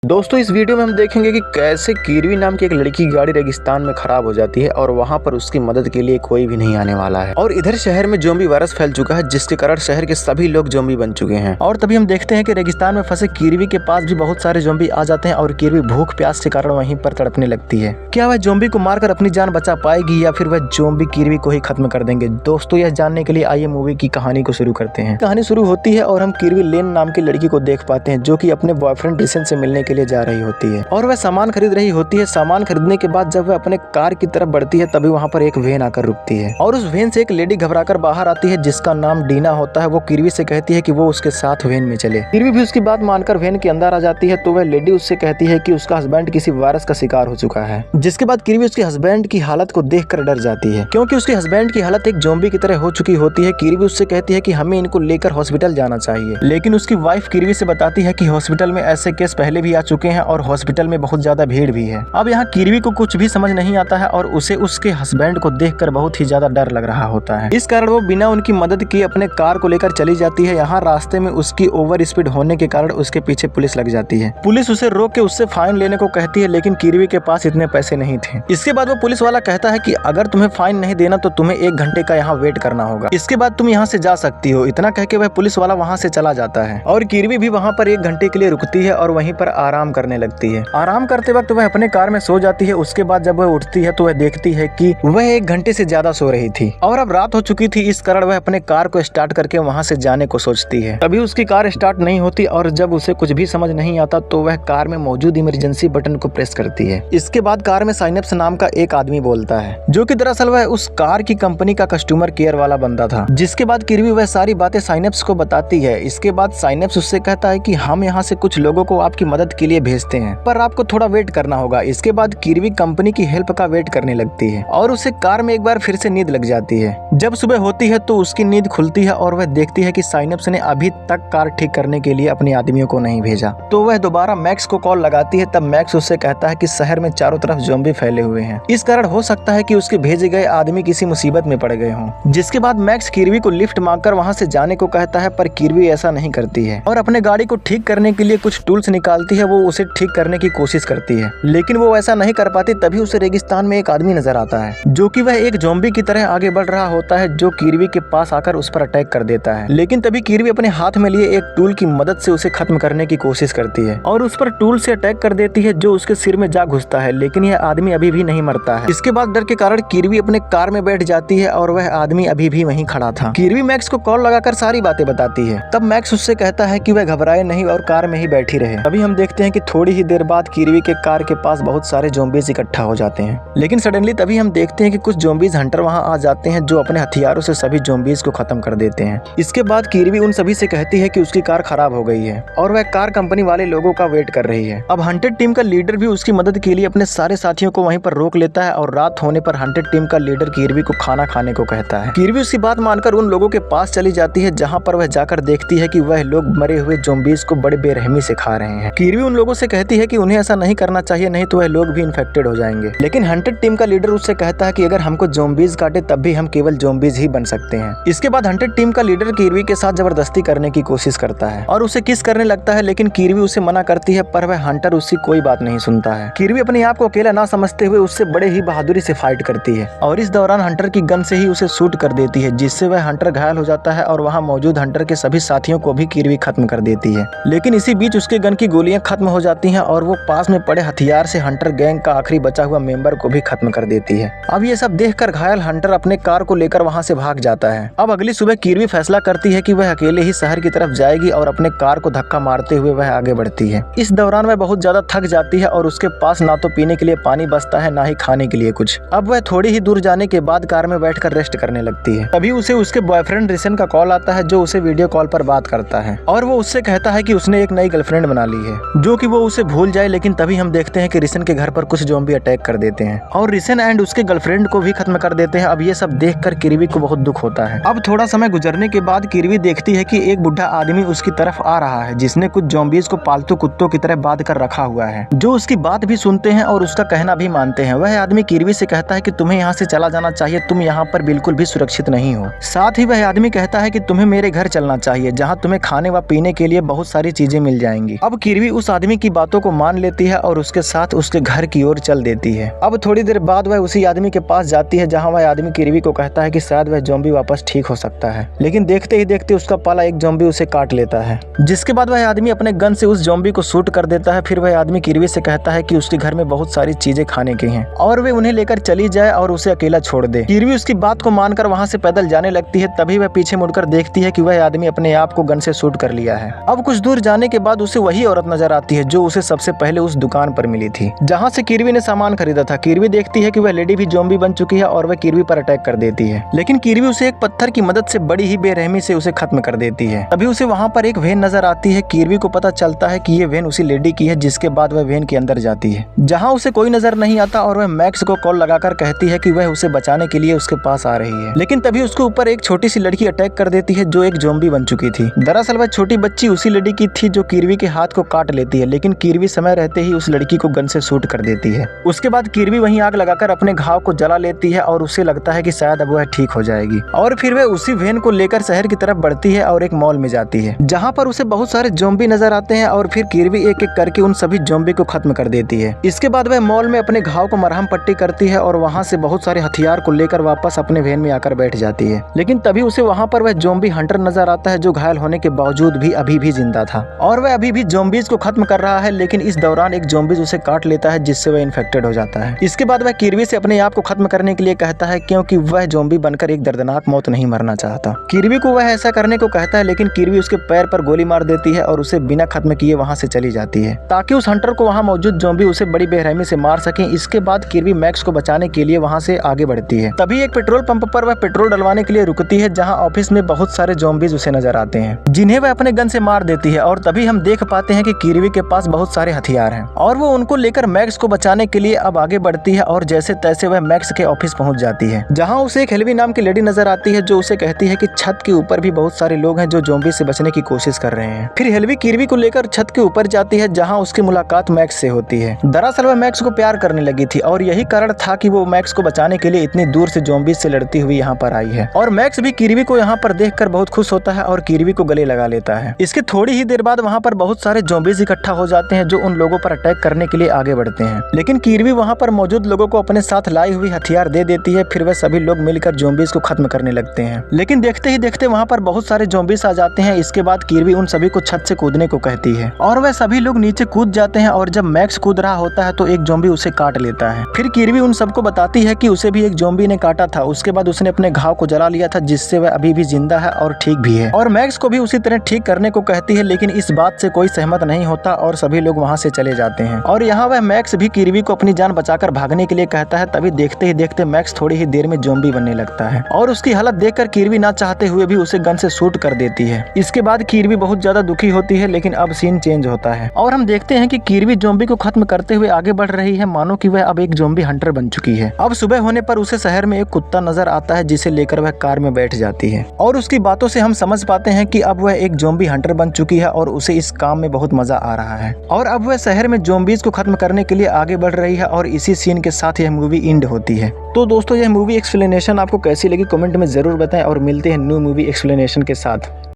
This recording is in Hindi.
दोस्तों इस वीडियो में हम देखेंगे कि कैसे कीरवी नाम की एक लड़की की गाड़ी रेगिस्तान में खराब हो जाती है और वहां पर उसकी मदद के लिए कोई भी नहीं आने वाला है। और इधर शहर में ज़ोंबी वायरस फैल चुका है जिसके कारण शहर के सभी लोग ज़ोंबी बन चुके हैं। और तभी हम देखते हैं कि रेगिस्तान में फंसे कीरवी के पास भी बहुत सारे ज़ोंबी आ जाते हैं और कीरवी भूख प्यास के कारण वहीं पर तड़पने लगती है। क्या वह ज़ोंबी को मारकर अपनी जान बचा पाएगी या फिर वह ज़ोंबी कीरवी को ही खत्म कर देंगे? दोस्तों यह जानने के लिए आइए मूवी की कहानी को शुरू करते हैं। कहानी शुरू होती है और हम कीरवी लेन नाम की लड़की को देख पाते हैं जो कि अपने बॉयफ्रेंड रिसन से मिलने के लिए जा रही होती है और वह सामान खरीद रही होती है। सामान खरीदने के बाद जब वह अपने कार की तरफ बढ़ती है तभी वहाँ पर एक वैन आकर रुकती है और उस वैन से एक लेडी घबराकर बाहर आती है जिसका नाम डीना होता है। वो कीरवी से कहती है कि वो उसके साथ वैन में चले। कीरवी भी उसकी बात मानकर वैन के अंदर आ जाती है तो वह लेडी उससे कहती है कि उसका हस्बैंड किसी वायरस का शिकार हो चुका है। जिसके बाद कीरवी उसके हस्बैंड की हालत को देखकर डर जाती है क्योंकि उसके हस्बैंड की हालत एक ज़ोंबी की तरह हो चुकी होती है। कीरवी उससे कहती है कि हमें इनको लेकर हॉस्पिटल जाना चाहिए, लेकिन उसकी वाइफ कीरवी से बताती है कि हॉस्पिटल में ऐसे केस पहले भी आ चुके हैं और हॉस्पिटल में बहुत ज्यादा भीड़ भी है। अब यहाँ कीरवी को कुछ भी समझ नहीं आता है और उसे उसके हस्बैंड को देखकर बहुत ही ज्यादा डर लग रहा होता है। इस कारण वो बिना उनकी मदद किए अपने कार को लेकर चली जाती है। यहाँ रास्ते में उसकी ओवर स्पीड होने के कारण उसके पीछे पुलिस लग जाती है। पुलिस उसे रोक के उससे फाइन लेने को कहती है लेकिन कीरवी के पास इतने पैसे नहीं थे। इसके बाद वो पुलिस वाला कहता है कि अगर तुम्हें फाइन नहीं देना तो तुम्हें 1 घंटे का यहाँ वेट करना होगा, इसके बाद तुम यहाँ से जा सकती हो। इतना कह के वह पुलिस वाला वहाँ से चला जाता है और कीरवी भी वहाँ पर 1 घंटे के लिए रुकती है और वहीं पर आराम करने लगती है। आराम करते वक्त वह अपने कार में सो जाती है। उसके बाद जब वह उठती है तो वह देखती है कि वह 1 घंटे से ज्यादा सो रही थी और अब रात हो चुकी थी। इस कारण वह अपने कार को स्टार्ट करके वहाँ से जाने को सोचती है। तभी उसकी कार स्टार्ट नहीं होती और जब उसे कुछ भी समझ नहीं आता तो वह कार में मौजूद इमरजेंसी बटन को प्रेस करती है। इसके बाद कार में साइनेप्स नाम का एक आदमी बोलता है जो कि दरअसल वह उस कार की कंपनी का कस्टमर केयर वाला बंदा था। जिसके बाद कीरवी वह सारी बातें साइनेप्स को बताती है। इसके बाद साइनेप्स उससे कहता है कि हम यहाँ से कुछ लोगों को आपकी मदद के लिए भेजते हैं पर आपको थोड़ा वेट करना होगा। इसके बाद कीरवी कंपनी की हेल्प का वेट करने लगती है और उसे कार में एक बार फिर से नींद लग जाती है। जब सुबह होती है तो उसकी नींद खुलती है और वह देखती है कि साइनेप्स ने अभी तक कार ठीक करने के लिए अपने आदमियों को नहीं भेजा। तो वह दोबारा मैक्स को कॉल लगाती है। तब मैक्स उससे कहता है कि शहर में चारों तरफ ज़ोंबी फैले हुए हैं, इस कारण हो सकता है कि उसके भेजे गए आदमी किसी मुसीबत में पड़ गए हों। जिसके बाद मैक्स कीरवी को लिफ्ट मांगकर वहां से जाने को कहता है पर कीरवी ऐसा नहीं करती है और अपने गाड़ी को ठीक करने के लिए कुछ टूल्स निकालती है। वो उसे ठीक करने की कोशिश करती है लेकिन वो ऐसा नहीं कर पाती। तभी उसे रेगिस्तान में एक आदमी नजर आता है जो कि वह एक ज़ोंबी की तरह आगे बढ़ रहा होता है जो कीरवी के पास आकर उस पर अटैक कर देता है। लेकिन तभी कीरवी अपने हाथ में लिए एक टूल की मदद से उसे खत्म करने की कोशिश करती है और उस पर टूल से अटैक कर देती है जो उसके सिर में जा घुसता है। लेकिन यह आदमी अभी भी नहीं मरता है। इसके बाद डर के कारण कीरवी अपने कार में बैठ जाती है और वह आदमी अभी भी वहीं खड़ा था। कीरवी मैक्स को कॉल लगाकर सारी बातें बताती है। तब मैक्स उससे कहता है कि वह घबराए नहीं और कार में ही बैठी रहे। अभी हम देखते हैं कि थोड़ी ही देर बाद कीरवी के कार के पास बहुत सारे ज़ोंबीज इकट्ठा हो जाते हैं। लेकिन सडनली तभी हम देखते हैं कि कुछ ज़ोंबीज हंटर वहां आ जाते हैं जो अपने हथियारों से सभी ज़ोंबीज को खत्म कर देते हैं। इसके बाद कीरवी उन सभी से कहती है कि उसकी कार खराब हो गई है और वह कार कंपनी वाले लोगों का वेट कर रही है। अब हंटेड टीम का लीडर भी उसकी मदद के लिए अपने सारे साथियों को वहीं पर रोक लेता है और रात होने पर हंटेड टीम का लीडर कीरवी को खाना खाने को कहता है। कीरवी उसकी बात मानकर उन लोगों के पास चली जाती है जहां पर वह जाकर देखती है कि वह लोग मरे हुए ज़ोंबीज को बड़े बेरहमी से खा रहे हैं। कीरवी उन लोगों से कहती है कि उन्हें ऐसा नहीं करना चाहिए, नहीं तो वह लोग भी इन्फेक्टेड हो जाएंगे। लेकिन हंटेड टीम का लीडर उससे कहता है कि अगर हमको ज़ोंबीज काटे तब भी हम केवल ज़ोंबीज ही बन सकते हैं। इसके बाद हंटेड टीम का लीडर कीरवी के साथ जबरदस्ती करने की कोशिश करता है और उसे किस करने लगता है लेकिन कीरवी उसे मना करती है पर वह हंटर उसकी कोई बात नहीं सुनता है। कीरवी अपने आप को अकेला ना समझते हुए उससे बड़े ही बहादुरी से फाइट करती है और इस दौरान हंटर की गन से ही उसे शूट कर देती है जिससे वह हंटर घायल हो जाता है और वहां मौजूद हंटर के सभी साथियों को भी कीरवी खत्म कर देती है। लेकिन इसी बीच उसके गन की गोलियां खत्म हो जाती हैं और वो पास में पड़े हथियार से हंटर गैंग का आखिरी बचा हुआ मेंबर को भी खत्म कर देती है। अब ये सब देखकर घायल हंटर अपने कार को लेकर वहां से भाग जाता है। अब अगली सुबह कीरवी फैसला करती है कि वह अकेले ही शहर की तरफ जाएगी और अपने कार को धक्का मारते हुए वह आगे बढ़ती है। इस दौरान वह बहुत ज्यादा थक जाती है और उसके पास ना तो पीने के लिए पानी बचता है ना ही खाने के लिए कुछ। अब वह थोड़ी ही दूर जाने के बाद कार में बैठकर रेस्ट करने लगती है। तभी उसे उसके बॉयफ्रेंड रिसन का कॉल आता है जो उसे वीडियो कॉल पर बात करता है और वो उससे कहता है कि उसने एक नई गर्लफ्रेंड बना ली है जो कि वो उसे भूल जाए। लेकिन तभी हम देखते हैं कि रिसन के घर पर कुछ ज़ोंबी अटैक कर देते हैं और रिसन एंड उसके गर्लफ्रेंड को भी खत्म कर देते हैं। अब ये सब देखकर कीरवी को बहुत दुख होता है। अब थोड़ा समय गुजरने के बाद कीरवी देखती है कि एक बुढ़ा आदमी उसकी तरफ आ रहा है जिसने कुछ ज़ोंबीज को पालतू कुत्तों की तरह बांध कर रखा हुआ है जो उसकी बात भी सुनते हैं और उसका कहना भी मानते हैं। वह आदमी कीरवी से कहता है कि तुम्हें यहाँ से चला जाना चाहिए, तुम यहाँ पर बिल्कुल भी सुरक्षित नहीं हो। साथ ही वह आदमी कहता है कि तुम्हें मेरे घर चलना चाहिए जहाँ तुम्हें खाने व पीने के लिए बहुत सारी चीजें मिल जाएंगी। अब कीरवी उस आदमी की बातों को मान लेती है और उसके साथ उसके घर की ओर चल देती है। अब थोड़ी देर बाद वह उसी आदमी के पास जाती है जहाँ वह आदमी किरवी को कहता है कि शायद वह ज़ॉम्बी वापस ठीक हो सकता है, लेकिन देखते ही देखते उसका पाला एक ज़ॉम्बी उसे काट लेता है, जिसके बाद वह आदमी अपने गन से उस ज़ॉम्बी को शूट कर देता है। फिर वह आदमी किरवी से कहता है कि उसके घर में बहुत सारी चीजें खाने की हैं और वे उन्हें लेकर चली जाए और उसे अकेला छोड़ दे। किरवी उसकी बात को मानकर वहां से पैदल जाने लगती है। तभी वह पीछे मुड़कर देखती है कि वह आदमी अपने आप को गन से शूट कर लिया है। अब कुछ दूर जाने के बाद उसे वही औरत नजर आती है जो उसे सबसे पहले उस दुकान पर मिली थी जहाँ से किरवी ने सामान खरीदा था। किरवी देखती है कि वह लेडी भी ज़ॉम्बी बन चुकी है और वह किरवी पर अटैक कर देती है, लेकिन किरवी उसे एक पत्थर की मदद से बड़ी ही बेरहमी से उसे खत्म कर देती है। तभी उसे वहाँ पर एक वैन नजर आती है। किरवी को पता चलता है कि ये वैन उसी लेडी की है, जिसके बाद वह वैन के अंदर जाती है जहाँ उसे कोई नजर नहीं आता और वह मैक्स को कॉल लगाकर कहती है कि वह उसे बचाने के लिए उसके पास आ रही है। लेकिन तभी उसके ऊपर एक छोटी सी लड़की अटैक कर देती है जो एक ज़ॉम्बी बन चुकी थी। दरअसल वह छोटी बच्ची उसी लड़की की थी जो किरवी के हाथ को काट लेती है, लेकिन किरवी समय रहते ही उस लड़की को गन से शूट कर देती है। उसके बाद किरवी वहीं आग लगाकर अपने घाव को जला लेती है और उसे लगता है कि शायद अब वह ठीक हो जाएगी और फिर वह उसी वैन को लेकर शहर की तरफ बढ़ती है और एक मॉल में जाती है जहाँ पर उसे बहुत सारे ज़ॉम्बी नजर आते हैं और फिर किरवी एक एक करके उन सभी ज़ॉम्बी को खत्म कर देती है। इसके बाद वह मॉल में अपने घाव को मरहम पट्टी करती है और वहाँ से बहुत सारे हथियार को लेकर वापस अपने वैन में आकर बैठ जाती है। लेकिन तभी उसे वहाँ पर वह ज़ॉम्बी हंटर नजर आता है जो घायल होने के बावजूद भी अभी भी जिंदा था और वह अभी भी ज़ॉम्बीज को खत्म कर रहा है। लेकिन इस दौरान एक ज़ॉम्बीज उसे काट लेता है जिससे वह इन्फेक्टेड हो जाता है। इसके बाद वह किरवी से अपने आप को खत्म करने के लिए कहता है क्योंकि वह ज़ॉम्बी बनकर एक दर्दनाक मौत नहीं मरना चाहता। किरवी को वह ऐसा करने को कहता है, लेकिन किरवी उसके पैर पर गोली मार देती है और उसे बिना खत्म किए वहाँ से चली जाती है ताकि उस हंटर को वहाँ मौजूद ज़ॉम्बी उसे बड़ी बेरहमी से मार सके। इसके बाद किरवी मैक्स को बचाने के लिए वहाँ से आगे बढ़ती है। तभी एक पेट्रोल पंप पर वह पेट्रोल डलवाने के लिए रुकती है जहाँ ऑफिस में बहुत सारे ज़ॉम्बीज उसे नजर आते हैं जिन्हें वह अपने गन से मार देती है और तभी हम देख पाते हैं कि किरवी के पास बहुत सारे हथियार हैं और वो उनको लेकर मैक्स को बचाने के लिए अब आगे बढ़ती है और जैसे तैसे वह मैक्स के ऑफिस पहुंच जाती है जहां उसे एक हेल्वी नाम की लेडी नजर आती है जो उसे कहती है कि छत के ऊपर भी बहुत सारे लोग हैं जो ज़ॉम्बी से बचने की कोशिश कर रहे हैं। फिर हेल्वी किरवी को लेकर छत के ऊपर जाती है जहां उसकी मुलाकात मैक्स से होती है। दरअसल वह मैक्स को प्यार करने लगी थी और यही कारण था कि वो मैक्स को बचाने के लिए इतनी दूर से ज़ॉम्बीज से लड़ती हुई यहाँ पर आई है और मैक्स भी किरवी को यहाँ पर देखकर बहुत खुश होता है और किरवी को गले लगा लेता है। इसके थोड़ी ही देर बाद वहाँ पर बहुत सारे ज़ॉम्बीज इकट्ठा हो जाते हैं जो उन लोगों पर अटैक करने के लिए आगे बढ़ते हैं, लेकिन किरवी वहाँ पर मौजूद लोगों को अपने साथ लाई हुई हथियार दे देती है। फिर वह सभी लोग मिलकर ज़ॉम्बीज को खत्म करने लगते हैं, लेकिन देखते ही देखते वहाँ पर बहुत सारे ज़ॉम्बीज आ जाते हैं। इसके बाद किरवी उन सभी को छत से कूदने को कहती है और वह सभी लोग नीचे कूद जाते हैं और जब मैक्स कूद रहा होता है तो एक ज़ॉम्बी उसे काट लेता है। फिर किरवी उन सबको बताती है कि उसे भी एक ज़ॉम्बी ने काटा था। उसके बाद उसने अपने घाव को जला लिया था जिससे वह अभी भी जिंदा है और ठीक भी है और मैक्स को भी उसी तरह ठीक करने को कहती है, लेकिन इस बात से कोई सहमत नहीं होता और सभी लोग वहाँ से चले जाते हैं और यहाँ वह मैक्स भी किरवी को अपनी जान बचाकर भागने के लिए कहता है। तभी देखते ही देखते मैक्स थोड़ी ही देर में ज़ॉम्बी बनने लगता है और उसकी हालत देखकर किरवी ना चाहते हुए भी उसे गन से शूट कर देती है। इसके बाद किरवी बहुत ज्यादा दुखी होती है, लेकिन अब सीन चेंज होता है और हम देखते हैं कि किरवी ज़ॉम्बी को खत्म करते हुए आगे बढ़ रही है मानो कि वह अब एक ज़ॉम्बी हंटर बन चुकी है। अब सुबह होने पर उसे शहर में एक कुत्ता नजर आता है जिसे लेकर वह कार में बैठ जाती है और उसकी बातों से हम समझ पाते हैं कि अब वह एक ज़ॉम्बी हंटर बन चुकी है और उसे इस काम में बहुत मजा आ रहा है और अब वह शहर में ज़ॉम्बीज को खत्म करने के लिए आगे बढ़ रही है और इसी सीन के साथ यह मूवी एंड होती है। तो दोस्तों यह मूवी एक्सप्लेनेशन आपको कैसी लगी कमेंट में जरूर बताएं और मिलते हैं न्यू मूवी एक्सप्लेनेशन के साथ।